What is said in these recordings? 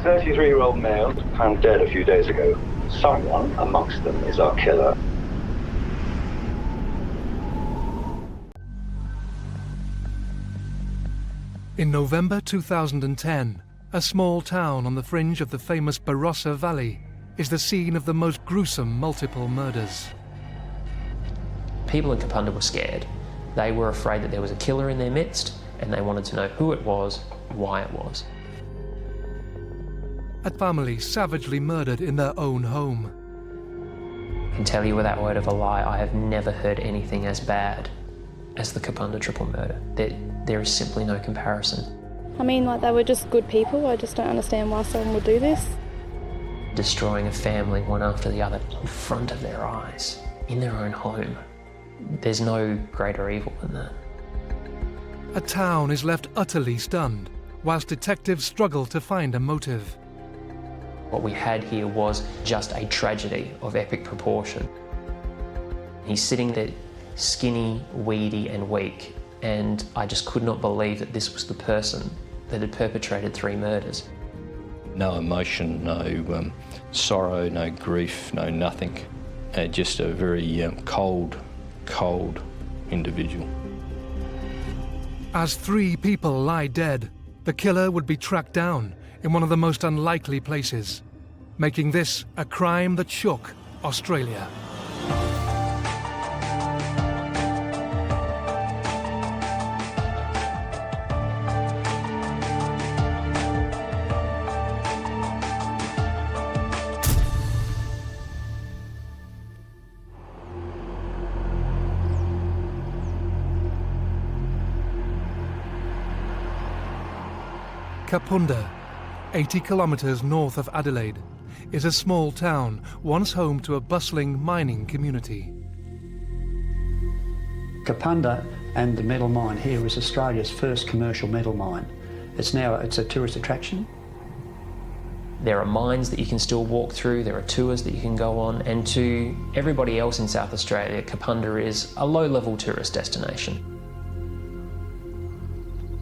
33-year-old male found dead a few days ago. Someone amongst them is our killer. In November 2010, a small town on the fringe of the famous Barossa Valley is the scene of the most gruesome multiple murders. People in Kapunda were scared. They were afraid that there was a killer in their midst, and they wanted to know who it was, why it was. A family savagely murdered in their own home. I can tell you without word of a lie, I have never heard anything as bad as the Kapunda triple murder. There is simply no comparison. I mean, like, they were just good people. I just don't understand why someone would do this. Destroying a family one after the other in front of their eyes, in their own home. There's no greater evil than that. A town is left utterly stunned, whilst detectives struggle to find a motive. What we had here was just a tragedy of epic proportion. He's sitting there skinny, weedy and weak, and I just could not believe that this was the person that had perpetrated 3 murders. No emotion, no sorrow, no grief, no nothing. Just a very cold individual. As 3 people lie dead, the killer would be tracked down in one of the most unlikely places, making this a crime that shook Australia. Kapunda, 80 kilometres north of Adelaide, is a small town once home to a bustling mining community. Kapunda and the metal mine here is Australia's first commercial metal mine. It's a tourist attraction. There are mines that you can still walk through, there are tours that you can go on, and to everybody else in South Australia, Kapunda is a low-level tourist destination.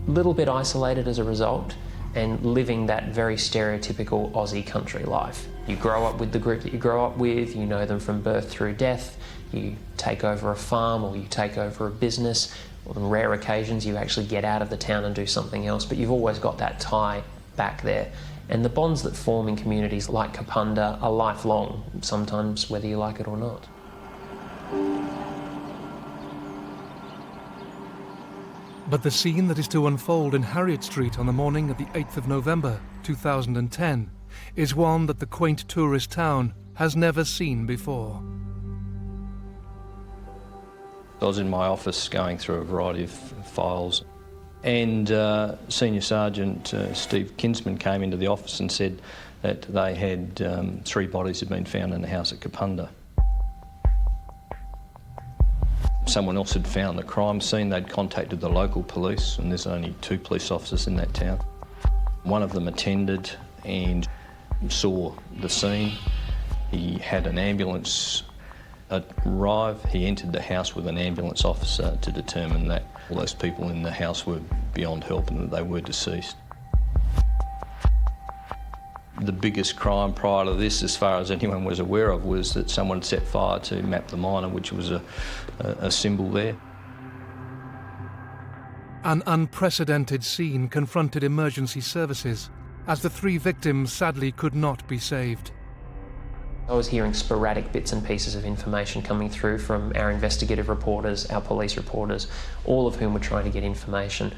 A little bit isolated as a result, and living that very stereotypical Aussie country life. You grow up with the group that you grow up with, you know them from birth through death, you take over a farm or you take over a business, or on rare occasions you actually get out of the town and do something else, but you've always got that tie back there. And the bonds that form in communities like Kapunda are lifelong, sometimes whether you like it or not. But the scene that is to unfold in Harriet Street on the morning of the 8th of November 2010 is one that the quaint tourist town has never seen before. I was in my office going through a variety of files, and Senior Sergeant Steve Kinsman came into the office and said that they had 3 bodies had been found in the house at Kapunda. Someone else had found the crime scene. They'd contacted the local police, and there's only 2 police officers in that town. One of them attended and saw the scene. He had an ambulance arrive. He entered the house with an ambulance officer to determine that all those people in the house were beyond help and that they were deceased. The biggest crime prior to this, as far as anyone was aware of, was that someone set fire to Map the Miner, which was a symbol there. An unprecedented scene confronted emergency services as the 3 victims sadly could not be saved. I was hearing sporadic bits and pieces of information coming through from our investigative reporters, our police reporters, all of whom were trying to get information.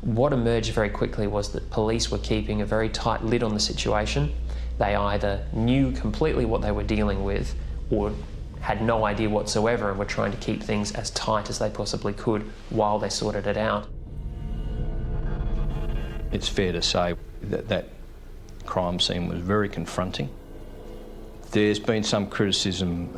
What emerged very quickly was that police were keeping a very tight lid on the situation. They either knew completely what they were dealing with or had no idea whatsoever and were trying to keep things as tight as they possibly could while they sorted it out. It's fair to say that that crime scene was very confronting. There's been some criticism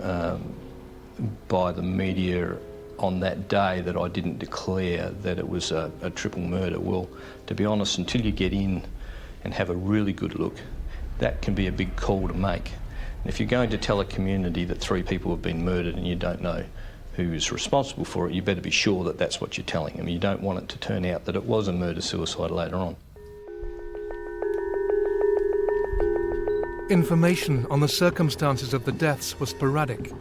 by the media on that day that I didn't declare that it was a triple murder. Well, to be honest, until you get in and have a really good look, that can be a big call to make. And if you're going to tell a community that 3 people have been murdered and you don't know who is responsible for it, you better be sure that that's what you're telling them. You don't want it to turn out that it was a murder-suicide later on. Information on the circumstances of the deaths was sporadic,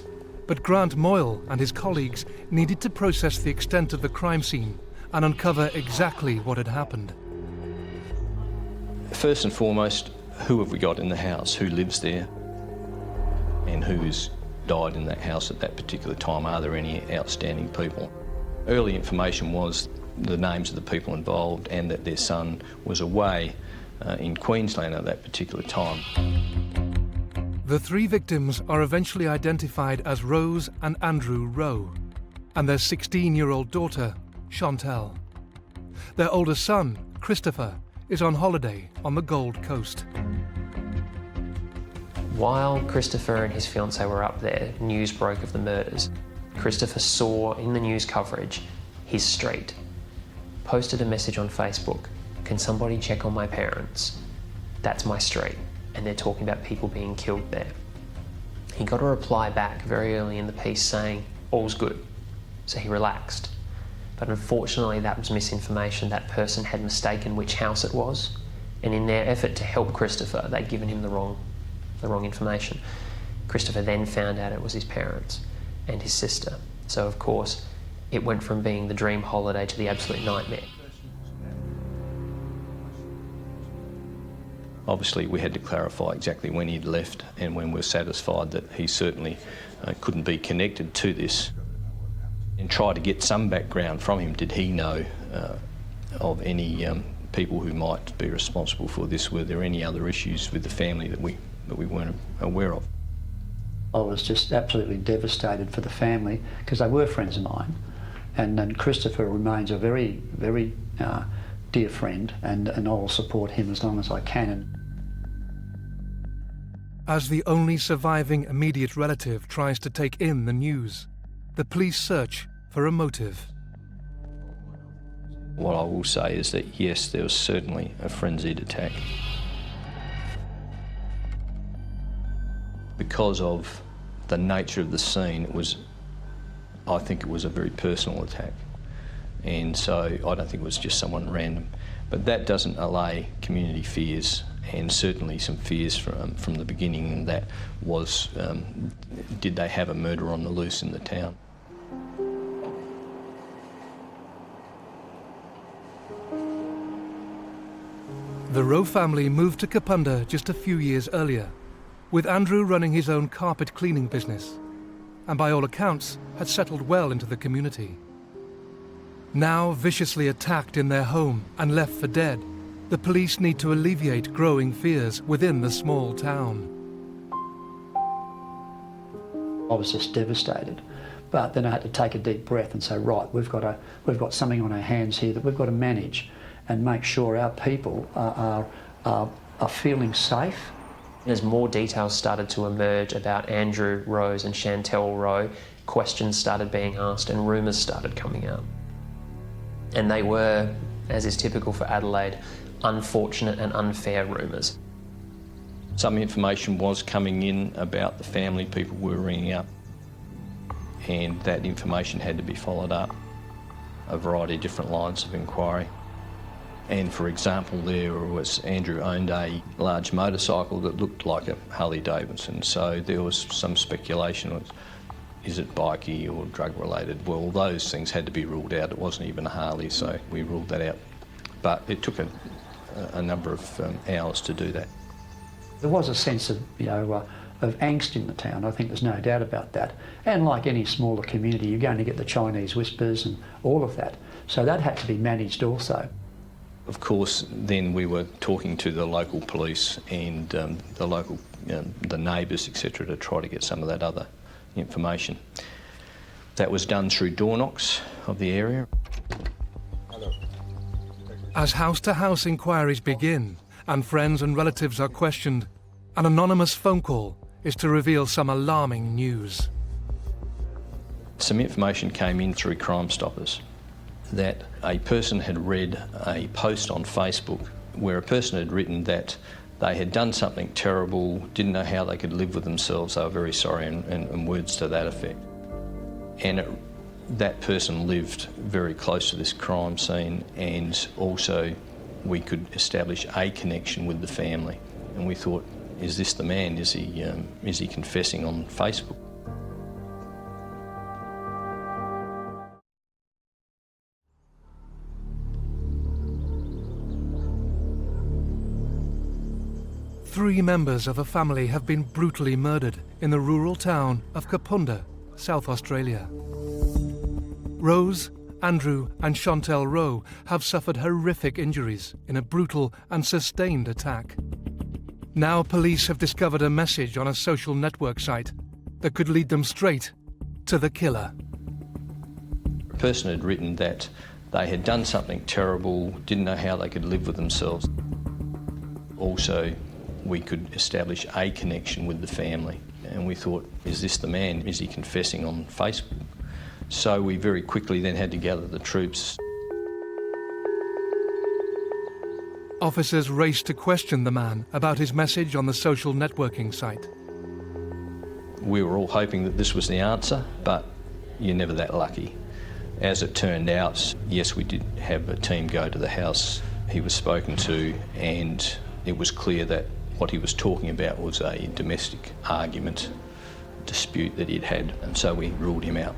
but Grant Moyle and his colleagues needed to process the extent of the crime scene and uncover exactly what had happened. First and foremost, who have we got in the house? Who lives there? And who's died in that house at that particular time? Are there any outstanding people? Early information was the names of the people involved and that their son was away in Queensland at that particular time. The three victims are eventually identified as Rose and Andrew Rowe, and their 16-year-old daughter, Chantelle. Their older son, Christopher, is on holiday on the Gold Coast. While Christopher and his fiancée were up there, news broke of the murders. Christopher saw in the news coverage his street, posted a message on Facebook, "Can somebody check on my parents? That's my street." And they're talking about people being killed there. He got a reply back very early in the piece saying, "All's good." So he relaxed. But unfortunately, that was misinformation. That person had mistaken which house it was. And in their effort to help Christopher, they'd given him the wrong information. Christopher then found out it was his parents and his sister. So of course, it went from being the dream holiday to the absolute nightmare. Obviously, we had to clarify exactly when he'd left and when we were satisfied that he certainly couldn't be connected to this, and try to get some background from him. Did he know of any people who might be responsible for this? Were there any other issues with the family that we weren't aware of? I was just absolutely devastated for the family because they were friends of mine, and Christopher remains a very, very dear friend, and I will support him as long as I can. As the only surviving immediate relative tries to take in the news, the police search for a motive. What I will say is that yes, there was certainly a frenzied attack. Because of the nature of the scene, I think it was a very personal attack. And so I don't think it was just someone random. But that doesn't allay community fears, and certainly some fears from the beginning, and that was, did they have a murder on the loose in the town? The Rowe family moved to Kapunda just a few years earlier, with Andrew running his own carpet cleaning business, and by all accounts had settled well into the community. Now viciously attacked in their home and left for dead, the police need to alleviate growing fears within the small town. I was just devastated, but then I had to take a deep breath and say, right, we've got something on our hands here that we've got to manage and make sure our people are feeling safe. As more details started to emerge about Andrew Rowe and Chantelle Rowe, questions started being asked and rumours started coming out. And they were, as is typical for Adelaide, unfortunate and unfair rumours. Some information was coming in about the family, people were ringing up, and that information had to be followed up, a variety of different lines of inquiry. And for example, there was Andrew owned a large motorcycle that looked like a Harley Davidson, so there was some speculation of, is it bikey or drug related? Well, those things had to be ruled out. It wasn't even a Harley, so we ruled that out. But it took a number of hours to do that. There was a sense of, of angst in the town. I think there's no doubt about that. And like any smaller community, you're going to get the Chinese whispers and all of that. So that had to be managed also. Of course, then we were talking to the local police and the local, the neighbours, etc., to try to get some of that other information. That was done through door knocks of the area. As house-to-house inquiries begin and friends and relatives are questioned, an anonymous phone call is to reveal some alarming news. Some information came in through Crime Stoppers that a person had read a post on Facebook where a person had written that they had done something terrible, didn't know how they could live with themselves, they were very sorry, and words to that effect. And that person lived very close to this crime scene, and also we could establish a connection with the family. And we thought, is this the man? Is he confessing on Facebook? Three members of a family have been brutally murdered in the rural town of Kapunda, South Australia. Rose, Andrew and Chantelle Rowe have suffered horrific injuries in a brutal and sustained attack. Now police have discovered a message on a social network site that could lead them straight to the killer. A person had written that they had done something terrible, didn't know how they could live with themselves. Also, we could establish a connection with the family, and we thought, is this the man? Is he confessing on Facebook? So we very quickly then had to gather the troops. Officers raced to question the man about his message on the social networking site. We were all hoping that this was the answer, but you're never that lucky. As it turned out, yes, we did have a team go to the house he was spoken to, and it was clear that what he was talking about was a domestic argument, dispute that he'd had, and so we ruled him out.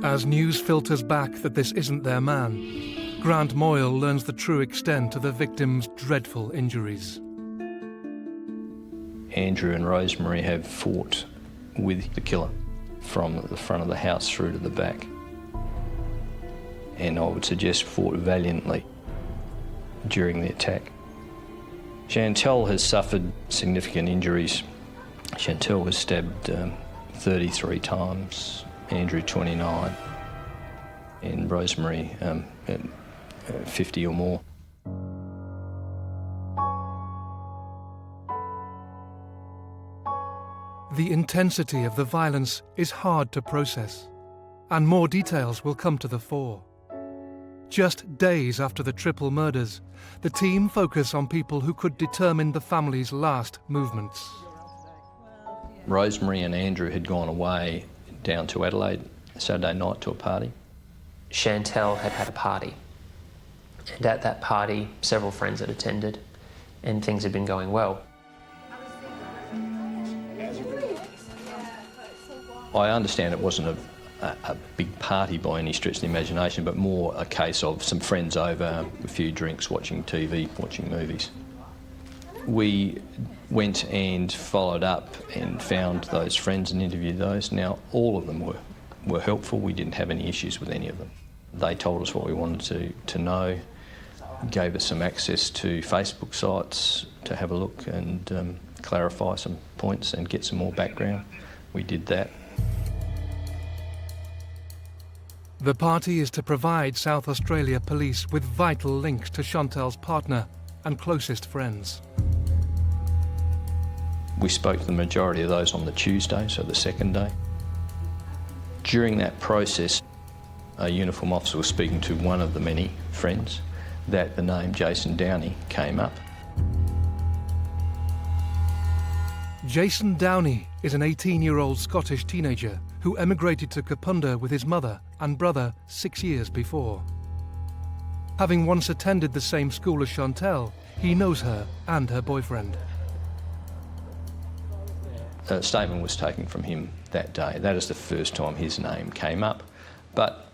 As news filters back that this isn't their man, Grant Moyle learns the true extent of the victim's dreadful injuries. Andrew and Rosemary have fought with the killer from the front of the house through to the back, and I would suggest fought valiantly during the attack. Chantelle has suffered significant injuries. Chantelle was stabbed 33 times, Andrew 29, and Rosemary 50 or more. The intensity of the violence is hard to process, and more details will come to the fore. Just days after the triple murders, the team focus on people who could determine the family's last movements. Rosemary and Andrew had gone away down to Adelaide Saturday night to a party. Chantelle had had a party, and at that party several friends had attended, and things had been going well. I understand it wasn't a big party by any stretch of the imagination, but more a case of some friends over, a few drinks, watching TV, watching movies. We went and followed up and found those friends and interviewed those. Now, all of them were helpful. We didn't have any issues with any of them. They told us what we wanted to know, gave us some access to Facebook sites to have a look and clarify some points and get some more background. We did that. The party is to provide South Australia Police with vital links to Chantelle's partner and closest friends. We spoke to the majority of those on the Tuesday, so the second day. During that process, a uniform officer was speaking to one of the many friends that the name Jason Downey came up. Jason Downey is an 18-year-old Scottish teenager who emigrated to Kapunda with his mother and brother 6 years before. Having once attended the same school as Chantelle, he knows her and her boyfriend. A statement was taken from him that day. That is the first time his name came up, but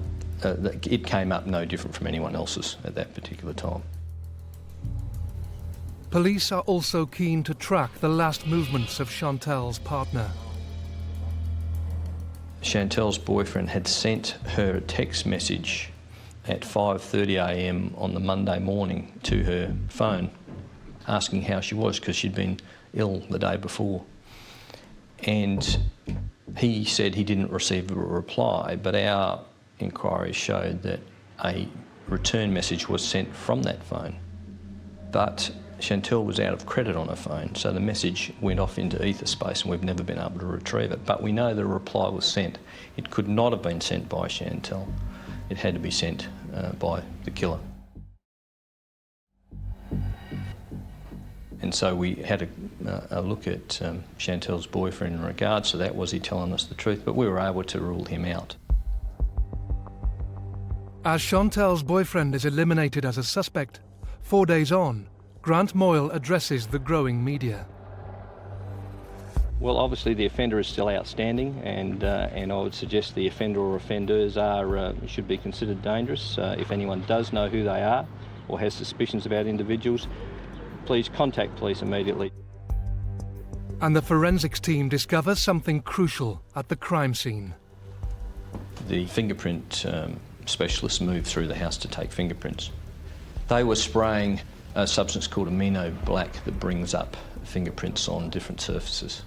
it came up no different from anyone else's at that particular time. Police are also keen to track the last movements of Chantelle's partner. Chantelle's boyfriend had sent her a text message at 5:30 a.m. on the Monday morning to her phone, asking how she was because she'd been ill the day before. And he said he didn't receive a reply, but our inquiries showed that a return message was sent from that phone. But Chantelle was out of credit on her phone, so the message went off into ether space and we've never been able to retrieve it. But we know the reply was sent. It could not have been sent by Chantelle. It had to be sent by the killer. And so we had a look at Chantelle's boyfriend in regards to that. Was he telling us the truth? But we were able to rule him out. As Chantelle's boyfriend is eliminated as a suspect, 4 days on, Grant Moyle addresses the growing media. Well, obviously the offender is still outstanding, and I would suggest the offender or offenders should be considered dangerous. If anyone does know who they are or has suspicions about individuals, please contact police immediately. And the forensics team discovers something crucial at the crime scene. The fingerprint specialists moved through the house to take fingerprints. They were spraying a substance called amino black that brings up fingerprints on different surfaces.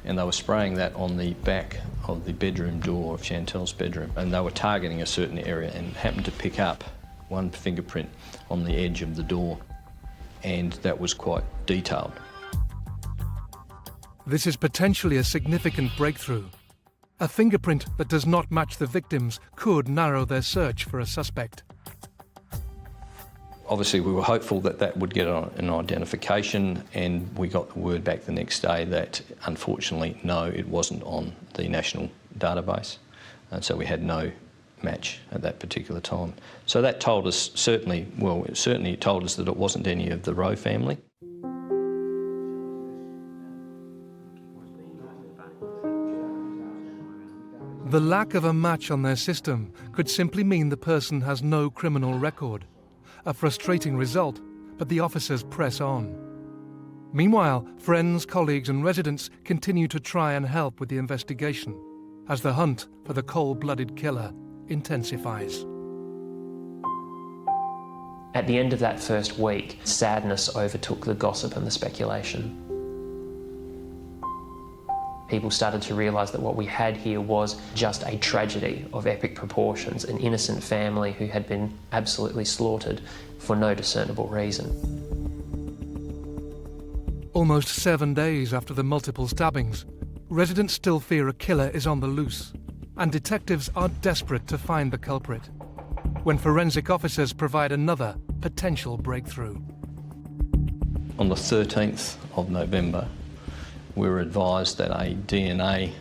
And they were spraying that on the back of the bedroom door of Chantelle's bedroom, and they were targeting a certain area and happened to pick up one fingerprint on the edge of the door, and that was quite detailed. This is potentially a significant breakthrough. A fingerprint that does not match the victim's could narrow their search for a suspect. Obviously, we were hopeful that that would get an identification, and we got the word back the next day that, unfortunately, no, it wasn't on the national database, and so we had no match at that particular time. So that told us certainly told us that it wasn't any of the Rowe family. The lack of a match on their system could simply mean the person has no criminal record. A frustrating result, but the officers press on. Meanwhile, friends, colleagues and residents continue to try and help with the investigation as the hunt for the cold-blooded killer intensifies. At the end of that first week, sadness overtook the gossip and the speculation. People started to realise that what we had here was just a tragedy of epic proportions, an innocent family who had been absolutely slaughtered for no discernible reason. Almost 7 days after the multiple stabbings, residents still fear a killer is on the loose, and detectives are desperate to find the culprit, when forensic officers provide another potential breakthrough. On the 13th of November, we were advised that a DNA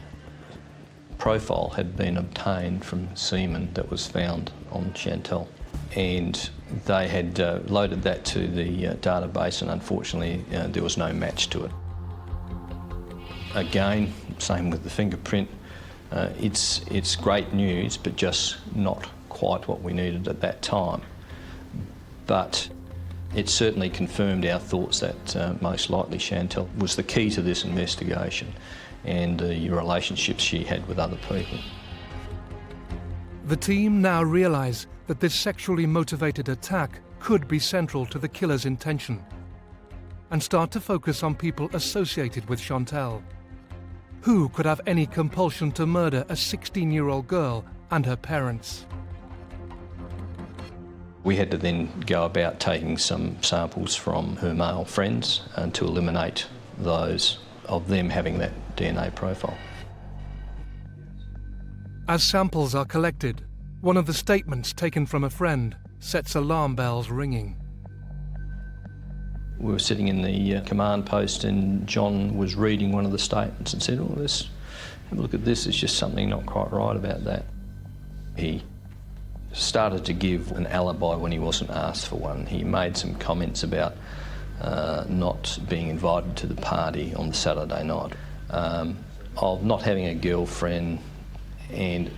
profile had been obtained from semen that was found on Chantelle, and they had loaded that to the database, and unfortunately there was no match to it. Again, same with the fingerprint. It's great news, but just not quite what we needed at that time. But it certainly confirmed our thoughts that most likely Chantelle was the key to this investigation and the relationships she had with other people. The team now realise that this sexually motivated attack could be central to the killer's intention and start to focus on people associated with Chantelle. Who could have any compulsion to murder a 16-year-old girl and her parents? We had to then go about taking some samples from her male friends and to eliminate those of them having that DNA profile. As samples are collected, one of the statements taken from a friend sets alarm bells ringing. We were sitting in the command post and John was reading one of the statements and said, "Oh, let's have a look at this, there's just something not quite right about that." He started to give an alibi when he wasn't asked for one. He made some comments about not being invited to the party on the Saturday night, of not having a girlfriend, and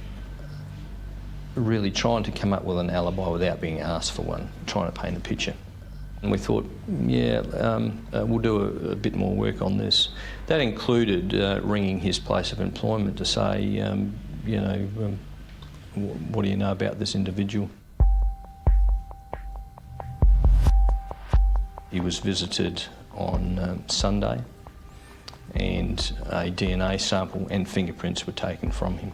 really trying to come up with an alibi without being asked for one, trying to paint a picture. And we thought, we'll do a bit more work on this. That included ringing his place of employment to say, what do you know about this individual? He was visited on Sunday, and a DNA sample and fingerprints were taken from him.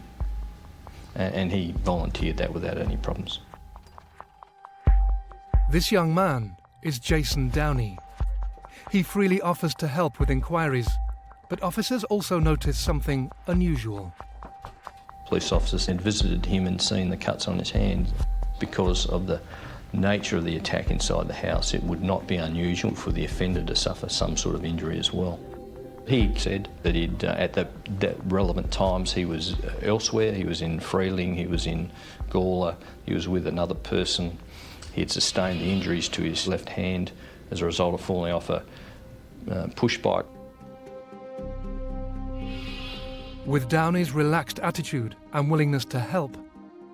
And he volunteered that without any problems. This young man is Jason Downey. He freely offers to help with inquiries, but officers also notice something unusual. Police officers had visited him and seen the cuts on his hand. Because of the nature of the attack inside the house, it would not be unusual for the offender to suffer some sort of injury as well. He said that he'd, at that relevant times, he was elsewhere. He was in Freeling, he was in Gawler, he was with another person. He had sustained the injuries to his left hand as a result of falling off a push bike. With Downey's relaxed attitude and willingness to help,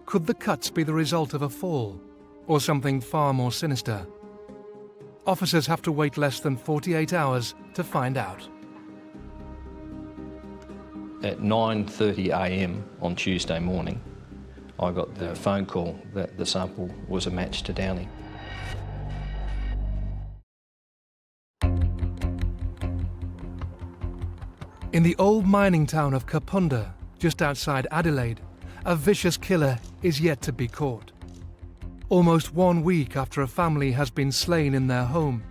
could the cuts be the result of a fall, or something far more sinister? Officers have to wait less than 48 hours to find out. At 9:30 a.m. on Tuesday morning, I got the phone call that the sample was a match to Downie. In the old mining town of Kapunda, just outside Adelaide, a vicious killer is yet to be caught. Almost 1 week after a family has been slain in their home,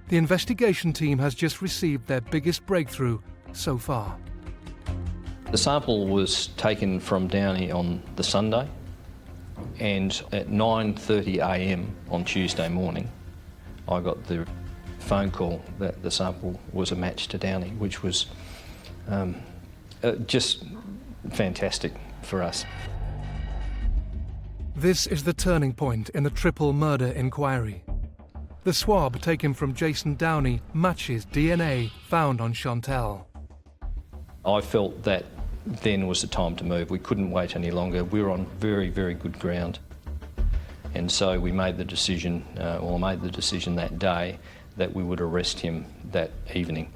the investigation team has just received their biggest breakthrough so far. The sample was taken from Downie on the Sunday, and at 9:30 a.m. on Tuesday morning, I got the phone call that the sample was a match to Downie, which was just fantastic for us. This is the turning point in the triple murder inquiry. The swab taken from Jason Downey matches DNA found on Chantelle. I felt that then was the time to move. We couldn't wait any longer. We were on very, very good ground. And so we made the decision, or I made the decision that day, that we would arrest him that evening.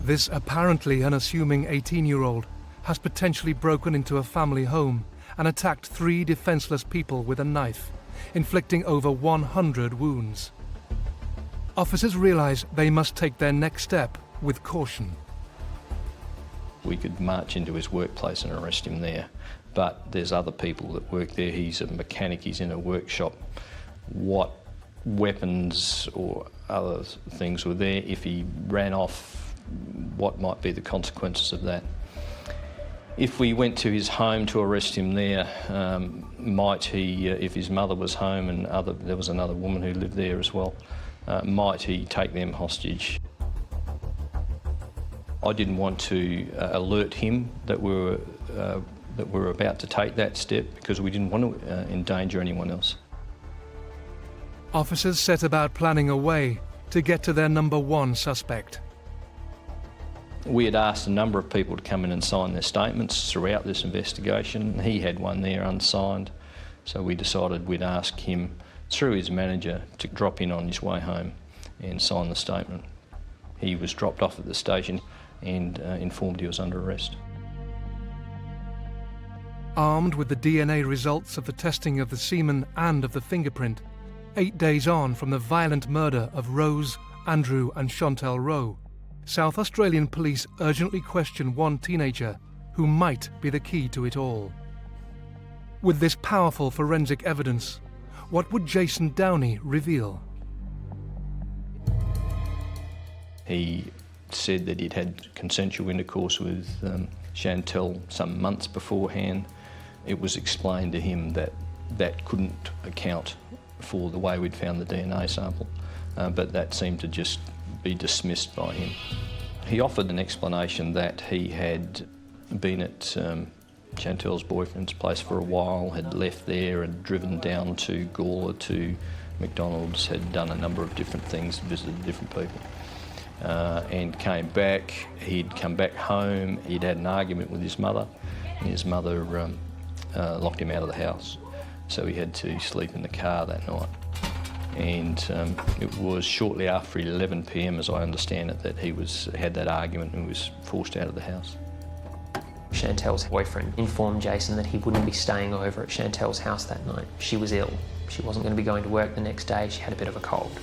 This apparently unassuming 18-year-old has potentially broken into a family home and attacked 3 defenseless people with a knife, inflicting over 100 wounds. Officers realize they must take their next step with caution. We could march into his workplace and arrest him there, but there's other people that work there. He's a mechanic, he's in a workshop. What weapons or other things were there? If he ran off, what might be the consequences of that? If we went to his home to arrest him there, might he, if his mother was home and there was another woman who lived there as well, might he take them hostage? I didn't want to alert him that we were about to take that step because we didn't want to endanger anyone else. Officers set about planning a way to get to their number 1 suspect. We had asked a number of people to come in and sign their statements throughout this investigation. He had one there unsigned, so we decided we'd ask him through his manager to drop in on his way home and sign the statement. He was dropped off at the station and informed he was under arrest. Armed with the DNA results of the testing of the semen and of the fingerprint, 8 days on from the violent murder of Rose, Andrew and Chantelle Rowe, South Australian police urgently question one teenager who might be the key to it all. With this powerful forensic evidence, what would Jason Downey reveal? He said that he'd had consensual intercourse with Chantelle some months beforehand. It was explained to him that that couldn't account for the way we'd found the DNA sample, but that seemed to just be dismissed by him. He offered an explanation that he had been at Chantelle's boyfriend's place for a while, had left there and driven down to Gawler to McDonald's, had done a number of different things, visited different people, and came back. He'd come back home, he'd had an argument with his mother, and his mother locked him out of the house. So he had to sleep in the car that night. And it was shortly after 11 p.m, as I understand it, that he had that argument and was forced out of the house. Chantelle's boyfriend informed Jason that he wouldn't be staying over at Chantelle's house that night. She was ill. She wasn't going to be going to work the next day. She had a bit of a cold.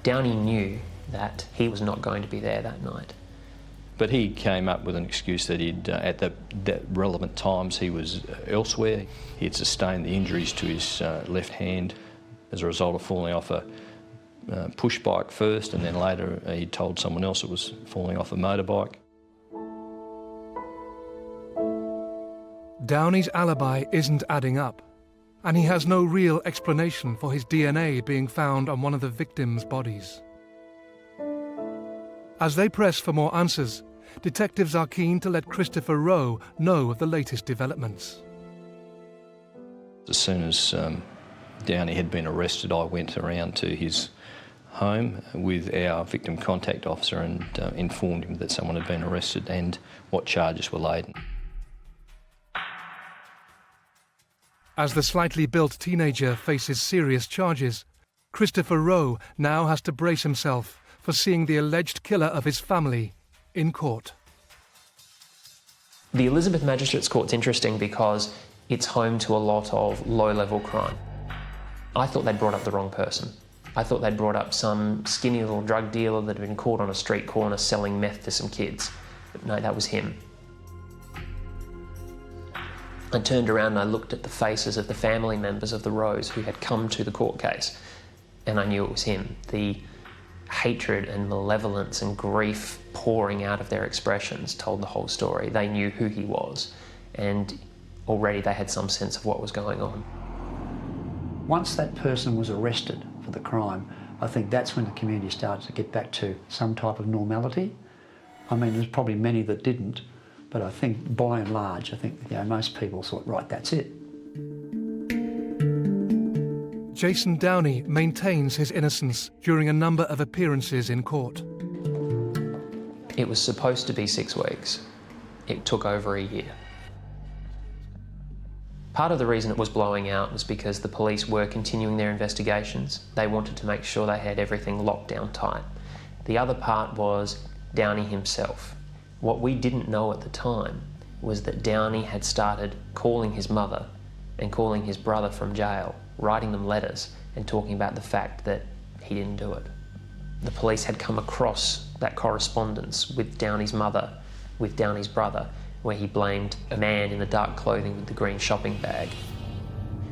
Downie knew that he was not going to be there that night. But he came up with an excuse that at the relevant times he was elsewhere. He had sustained the injuries to his left hand as a result of falling off a push bike first, and then later he told someone else it was falling off a motorbike. Downey's alibi isn't adding up, and he has no real explanation for his DNA being found on one of the victims' bodies. As they press for more answers, detectives are keen to let Christopher Rowe know of the latest developments. As soon as Downie had been arrested, I went around to his home with our victim contact officer and informed him that someone had been arrested and what charges were laid. As the slightly built teenager faces serious charges, Christopher Rowe now has to brace himself for seeing the alleged killer of his family in court. The Elizabeth Magistrates Court's interesting because it's home to a lot of low-level crime. I thought they'd brought up the wrong person. I thought they'd brought up some skinny little drug dealer that had been caught on a street corner selling meth to some kids. But no, that was him. I turned around and I looked at the faces of the family members of the Rowes who had come to the court case, and I knew it was him. The hatred and malevolence and grief pouring out of their expressions told the whole story. They knew who he was, and already they had some sense of what was going on. Once that person was arrested for the crime, I think that's when the community started to get back to some type of normality. I mean, there's probably many that didn't, but I think by and large, I think most people thought, right, that's it. Jason Downey maintains his innocence during a number of appearances in court. It was supposed to be 6 weeks. It took over a year. Part of the reason it was blowing out was because the police were continuing their investigations. They wanted to make sure they had everything locked down tight. The other part was Downie himself. What we didn't know at the time was that Downie had started calling his mother and calling his brother from jail, writing them letters and talking about the fact that he didn't do it. The police had come across that correspondence with Downie's mother, with Downie's brother, where he blamed a man in the dark clothing with the green shopping bag,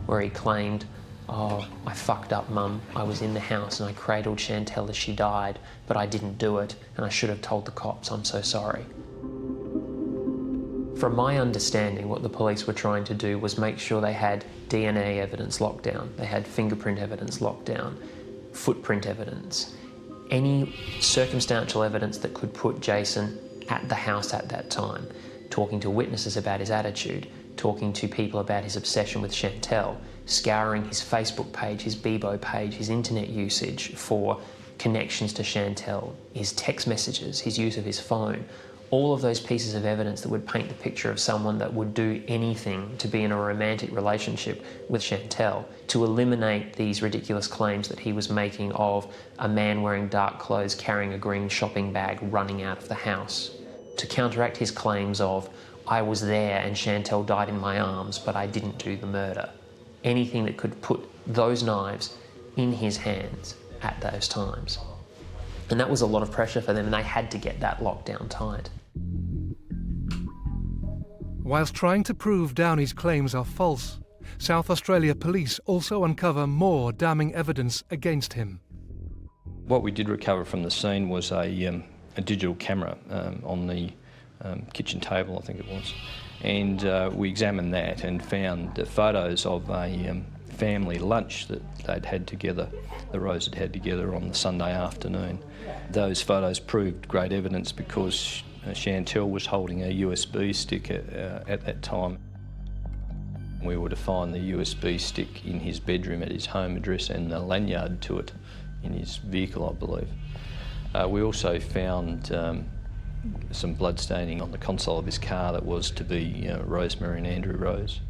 where he claimed, "Oh, I fucked up, Mum. I was in the house and I cradled Chantelle as she died, but I didn't do it and I should have told the cops. I'm so sorry." From my understanding, what the police were trying to do was make sure they had DNA evidence locked down, they had fingerprint evidence locked down, footprint evidence, any circumstantial evidence that could put Jason at the house at that time, talking to witnesses about his attitude, talking to people about his obsession with Chantelle, scouring his Facebook page, his Bebo page, his internet usage for connections to Chantelle, his text messages, his use of his phone, all of those pieces of evidence that would paint the picture of someone that would do anything to be in a romantic relationship with Chantelle, to eliminate these ridiculous claims that he was making of a man wearing dark clothes, carrying a green shopping bag, running out of the house, to counteract his claims of, "I was there and Chantelle died in my arms, but I didn't do the murder." Anything that could put those knives in his hands at those times. And that was a lot of pressure for them, and they had to get that locked down tight. Whilst trying to prove Downie's claims are false, South Australia police also uncover more damning evidence against him. What we did recover from the scene was a digital camera on the kitchen table, I think it was. And we examined that and found photos of a family lunch that they'd had together, the Rowes had had together on the Sunday afternoon. Those photos proved great evidence because Chantelle was holding a USB stick at that time. We were to find the USB stick in his bedroom at his home address and the lanyard to it in his vehicle, I believe. We also found some blood staining on the console of his car that was to be Rosemary and Andrew Rowe's.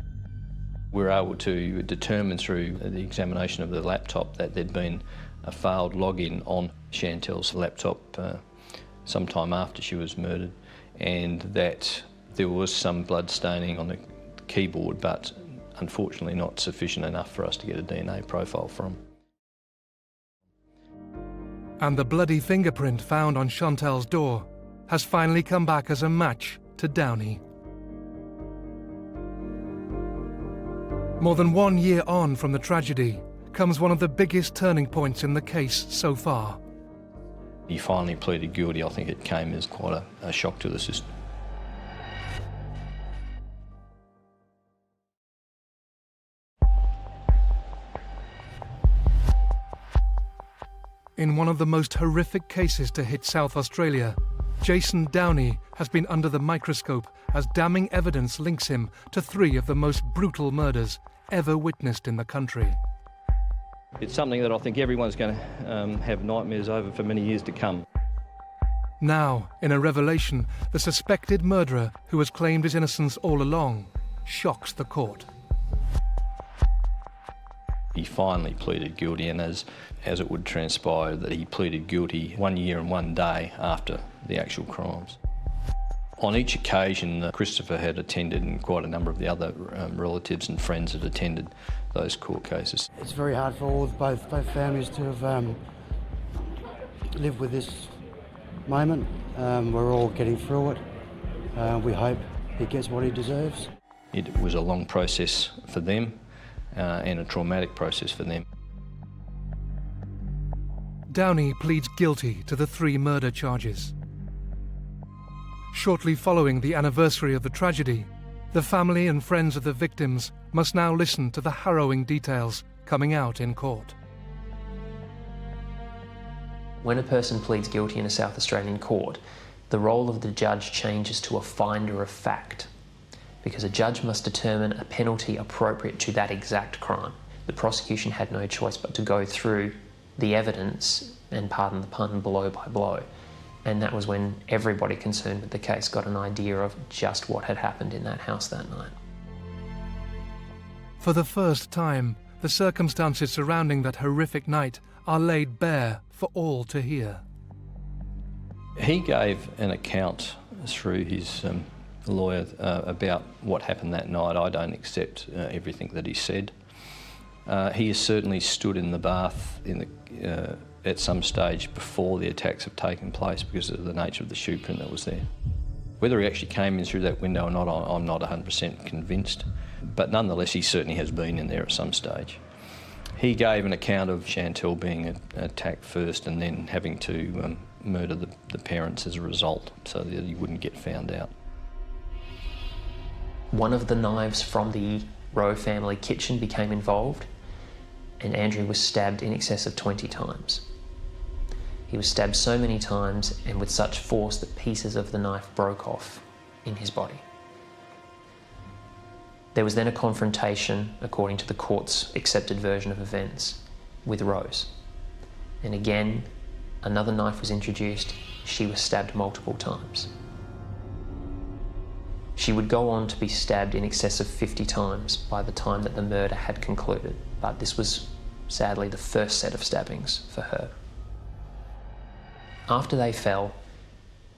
We were able to determine through the examination of the laptop that there'd been a failed login on Chantelle's laptop sometime after she was murdered, and that there was some blood staining on the keyboard, but unfortunately not sufficient enough for us to get a DNA profile from. And the bloody fingerprint found on Chantelle's door has finally come back as a match to Downie. More than 1 year on from the tragedy comes one of the biggest turning points in the case so far. He finally pleaded guilty. I think it came as quite a shock to the system. In one of the most horrific cases to hit South Australia, Jason Downey has been under the microscope as damning evidence links him to 3 of the most brutal murders ever witnessed in the country. It's something that I think everyone's going to have nightmares over for many years to come. Now, in a revelation, the suspected murderer, who has claimed his innocence all along, shocks the court. He finally pleaded guilty, and as it would transpire, that he pleaded guilty 1 year and 1 day after the actual crimes. On each occasion, Christopher had attended, and quite a number of the other relatives and friends had attended those court cases. It's very hard for both families to have lived with this moment. We're all getting through it. We hope he gets what he deserves. It was a long process for them and a traumatic process for them. Downie pleads guilty to the 3 murder charges. Shortly following the anniversary of the tragedy, the family and friends of the victims must now listen to the harrowing details coming out in court. When a person pleads guilty in a South Australian court, the role of the judge changes to a finder of fact, because a judge must determine a penalty appropriate to that exact crime. The prosecution had no choice but to go through the evidence and, pardon the pun, blow by blow. And that was when everybody concerned with the case got an idea of just what had happened in that house that night. For the first time, the circumstances surrounding that horrific night are laid bare for all to hear. He gave an account through his lawyer about what happened that night. I don't accept everything that he said. He has certainly stood in the bath at some stage before the attacks have taken place because of the nature of the shoe print that was there. Whether he actually came in through that window or not, I'm not 100% convinced, but nonetheless he certainly has been in there at some stage. He gave an account of Chantelle being attacked first and then having to murder the parents as a result so that he wouldn't get found out. One of the knives from the Rowe family kitchen became involved, and Andrew was stabbed in excess of 20 times. He was stabbed so many times and with such force that pieces of the knife broke off in his body. There was then a confrontation, according to the court's accepted version of events, with Rose. And again, another knife was introduced. She was stabbed multiple times. She would go on to be stabbed in excess of 50 times by the time that the murder had concluded, but this was sadly the first set of stabbings for her. After they fell,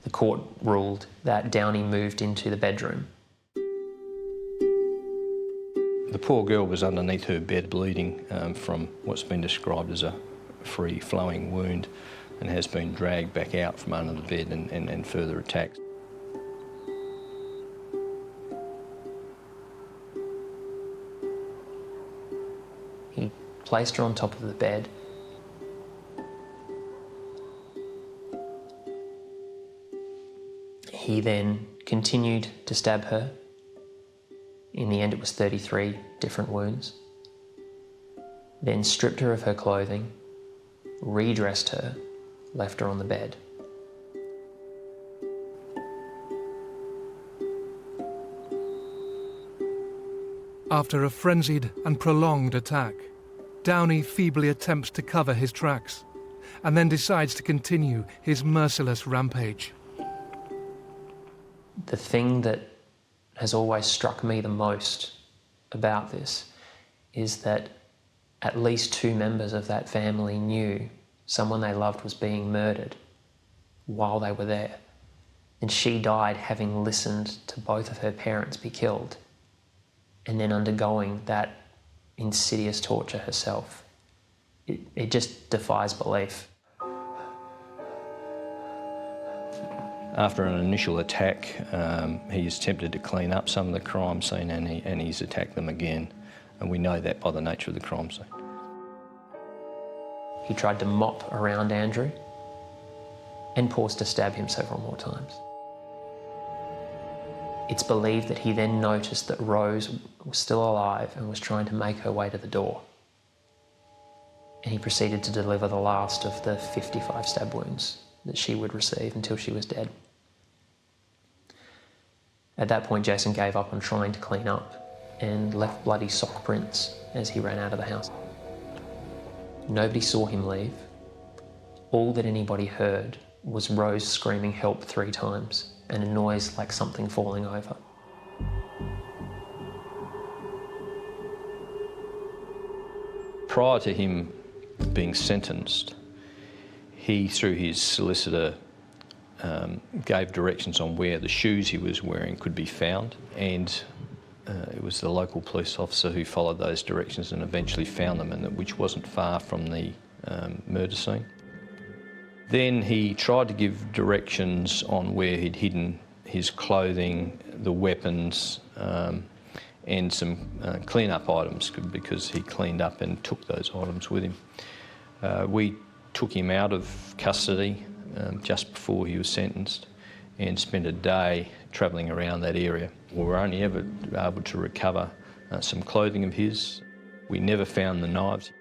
the court ruled that Downie moved into the bedroom. The poor girl was underneath her bed bleeding from what's been described as a free-flowing wound and has been dragged back out from under the bed and further attacked. He placed her on top of the bed. He then continued to stab her. In the end, it was 33 different wounds. Then stripped her of her clothing, redressed her, left her on the bed. After a frenzied and prolonged attack, Downie feebly attempts to cover his tracks and then decides to continue his merciless rampage. The thing that has always struck me the most about this is that at least 2 members of that family knew someone they loved was being murdered while they were there. And she died having listened to both of her parents be killed and then undergoing that insidious torture herself. It just defies belief. After an initial attack, he has attempted to clean up some of the crime scene and he's attacked them again. And we know that by the nature of the crime scene. He tried to mop around Andrew and paused to stab him several more times. It's believed that he then noticed that Rose was still alive and was trying to make her way to the door. And he proceeded to deliver the last of the 55 stab wounds that she would receive until she was dead. At that point, Jason gave up on trying to clean up and left bloody sock prints as he ran out of the house. Nobody saw him leave. All that anybody heard was Rose screaming help 3 times and a noise like something falling over. Prior to him being sentenced, he, through his solicitor, gave directions on where the shoes he was wearing could be found, and it was the local police officer who followed those directions and eventually found them, which wasn't far from the murder scene. Then he tried to give directions on where he'd hidden his clothing, the weapons, and some clean-up items, because he cleaned up and took those items with him. We took him out of custody just before he was sentenced and spent a day travelling around that area. We were only ever able to recover some clothing of his. We never found the knives.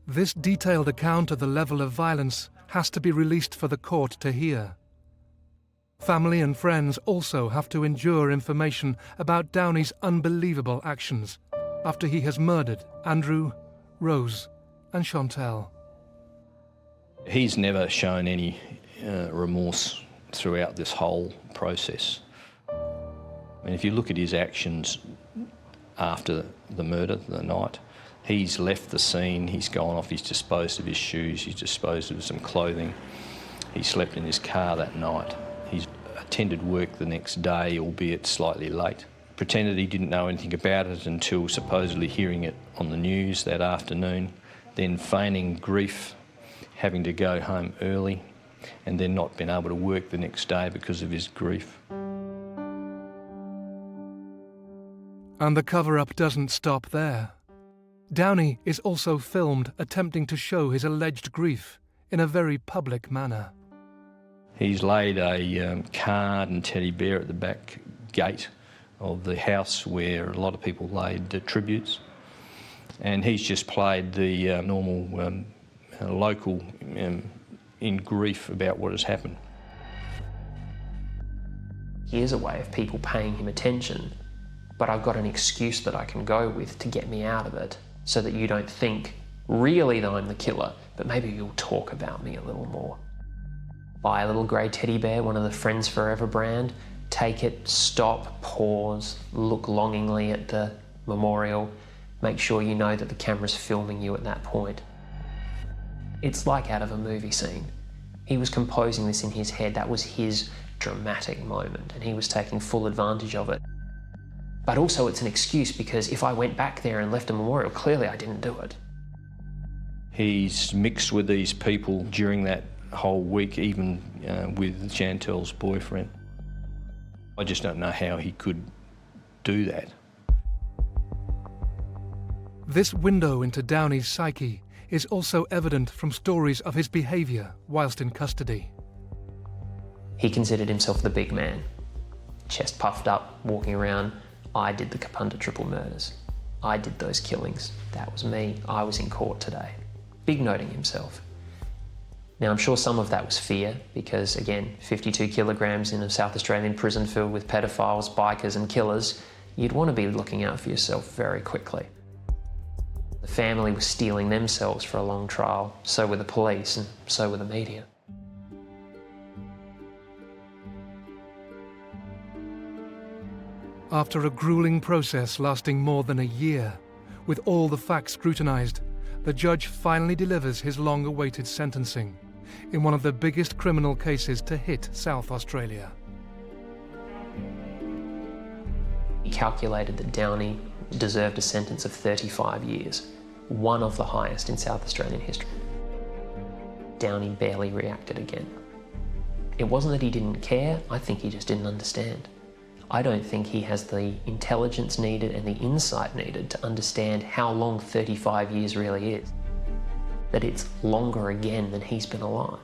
This detailed account of the level of violence has to be released for the court to hear. Family and friends also have to endure information about Downie's unbelievable actions after he has murdered Andrew, Rose and Chantelle. He's never shown any remorse throughout this whole process. I mean, if you look at his actions after the murder, the night, he's left the scene, he's gone off, he's disposed of his shoes, he's disposed of some clothing, he slept in his car that night. He's attended work the next day, albeit slightly late. Pretended he didn't know anything about it until supposedly hearing it on the news that afternoon, then feigning grief, having to go home early, and then not being able to work the next day because of his grief. And the cover-up doesn't stop there. Downie is also filmed attempting to show his alleged grief in a very public manner. He's laid a card and teddy bear at the back gate of the house where a lot of people laid tributes, and he's just played the normal local in grief about what has happened. Here's a way of people paying him attention, but I've got an excuse that I can go with to get me out of it, so that you don't think really that I'm the killer, but maybe you'll talk about me a little more. Buy a little grey teddy bear, one of the Friends Forever brand, take it, stop, pause, look longingly at the memorial, make sure you know that the camera's filming you at that point. It's like out of a movie scene. He was composing this in his head. That was his dramatic moment, and he was taking full advantage of it. But also it's an excuse, because if I went back there and left a memorial, clearly I didn't do it. He's mixed with these people during that whole week, even with Chantelle's boyfriend. I just don't know how he could do that. This window into Downie's psyche is also evident from stories of his behaviour whilst in custody. He considered himself the big man, chest puffed up, walking around. I did the Kapunda triple murders. I did those killings. That was me. I was in court today. Big noting himself. Now, I'm sure some of that was fear, because again, 52 kilograms in a South Australian prison filled with pedophiles, bikers and killers, you'd want to be looking out for yourself very quickly. The family was steeling themselves for a long trial, so were the police and so were the media. After a gruelling process lasting more than a year, with all the facts scrutinised, the judge finally delivers his long-awaited sentencing in one of the biggest criminal cases to hit South Australia. He calculated that Downie deserved a sentence of 35 years, one of the highest in South Australian history. Downie barely reacted again. It wasn't that he didn't care, I think he just didn't understand. I don't think he has the intelligence needed and the insight needed to understand how long 35 years really is. That it's longer again than he's been alive.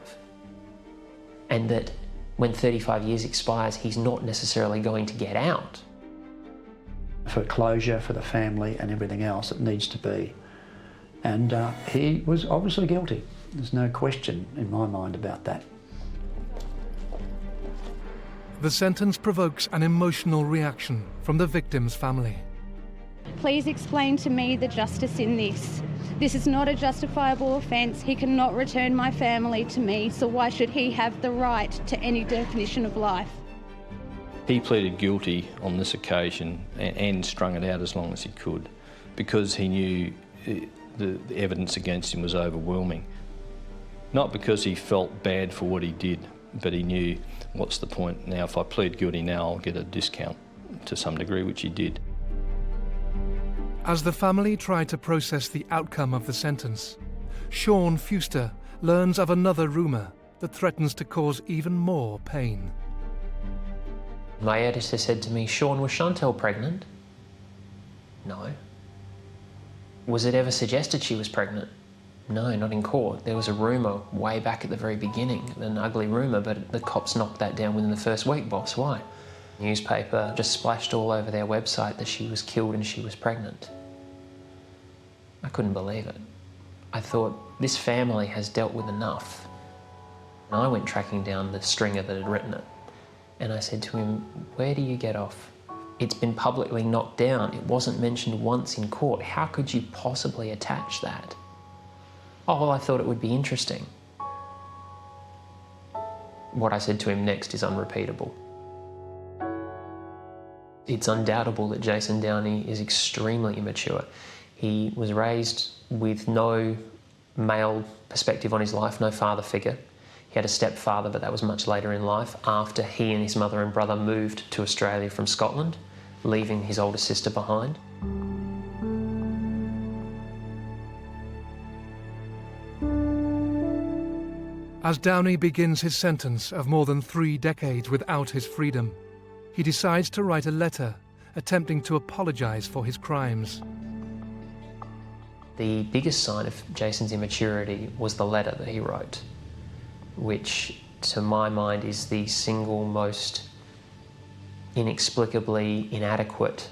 And that when 35 years expires, he's not necessarily going to get out. For closure, for the family and everything else, it needs to be. And he was obviously guilty. There's no question in my mind about that. The sentence provokes an emotional reaction from the victim's family. Please explain to me the justice in this. This is not a justifiable offence. He cannot return my family to me, so why should he have the right to any definition of life? He pleaded guilty on this occasion and strung it out as long as he could because he knew the evidence against him was overwhelming. Not because he felt bad for what he did, but he knew, what's the point now? If I plead guilty now, I'll get a discount to some degree, which he did. As the family tried to process the outcome of the sentence, Sean Fuster learns of another rumour that threatens to cause even more pain. My editor said to me, "Sean, was Chantelle pregnant?" No. Was it ever suggested she was pregnant? No, not in court. There was a rumour way back at the very beginning, an ugly rumour, but the cops knocked that down within the first week, boss. Why? Newspaper just splashed all over their website that she was killed and she was pregnant. I couldn't believe it. I thought, this family has dealt with enough. And I went tracking down the stringer that had written it. And I said to him, where do you get off? It's been publicly knocked down. It wasn't mentioned once in court. How could you possibly attach that? Oh, well, I thought it would be interesting. What I said to him next is unrepeatable. It's undoubtable that Jason Downey is extremely immature. He was raised with no male perspective on his life, no father figure. He had a stepfather, but that was much later in life, after he and his mother and brother moved to Australia from Scotland, leaving his older sister behind. As Downey begins his sentence of more than 3 decades without his freedom, he decides to write a letter attempting to apologise for his crimes. The biggest sign of Jason's immaturity was the letter that he wrote, which, to my mind, is the single most inexplicably inadequate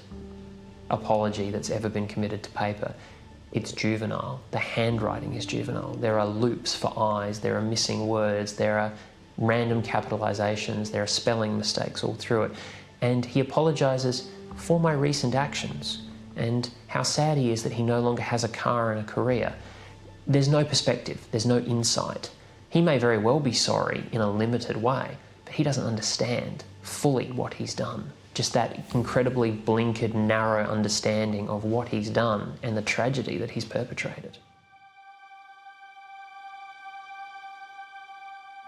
apology that's ever been committed to paper. It's juvenile. The handwriting is juvenile. There are loops for eyes, there are missing words, there are random capitalizations, there are spelling mistakes all through it. And he apologises for my recent actions and how sad he is that he no longer has a car and a career. There's no perspective, there's no insight. He may very well be sorry in a limited way, but he doesn't understand fully what he's done. Just that incredibly blinkered, narrow understanding of what he's done and the tragedy that he's perpetrated.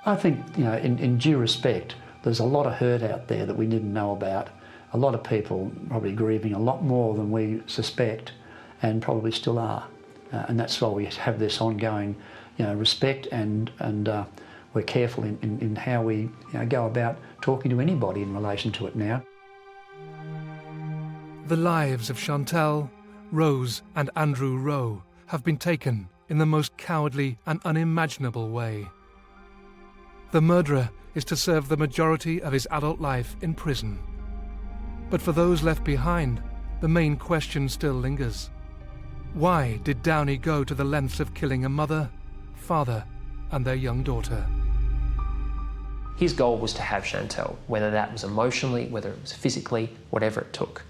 I think, you know, in due respect, there's a lot of hurt out there that we didn't know about. A lot of people probably grieving a lot more than we suspect and probably still are. And that's why we have this ongoing, you know, respect and we're careful in how we, you know, go about talking to anybody in relation to it now. The lives of Chantelle, Rose and Andrew Rowe have been taken in the most cowardly and unimaginable way. The murderer is to serve the majority of his adult life in prison. But for those left behind, the main question still lingers. Why did Downey go to the lengths of killing a mother, father and their young daughter? His goal was to have Chantelle, whether that was emotionally, whether it was physically, whatever it took.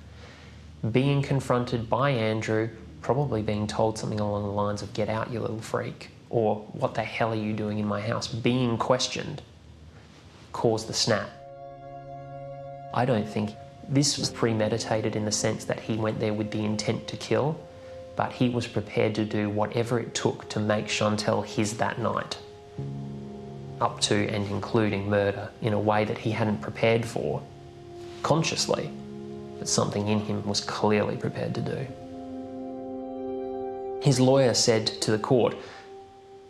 Being confronted by Andrew, probably being told something along the lines of, "Get out, you little freak," or "What the hell are you doing in my house?" being questioned, caused the snap. I don't think this was premeditated in the sense that he went there with the intent to kill, but he was prepared to do whatever it took to make Chantelle his that night, up to and including murder in a way that he hadn't prepared for consciously, but something in him was clearly prepared to do. His lawyer said to the court,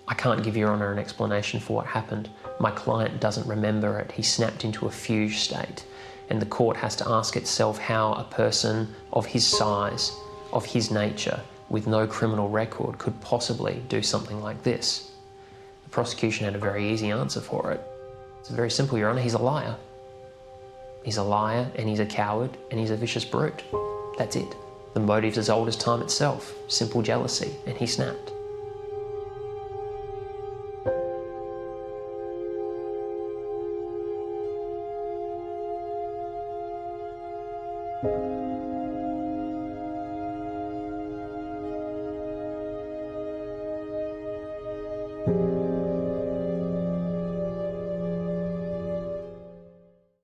"I can't give Your Honour an explanation for what happened. My client doesn't remember it. He snapped into a fugue state." And the court has to ask itself how a person of his size, of his nature, with no criminal record could possibly do something like this. The prosecution had a very easy answer for it. It's very simple, Your Honour, he's a liar. He's a liar and he's a coward and he's a vicious brute. That's it. The motive's as old as time itself, simple jealousy, and he snapped.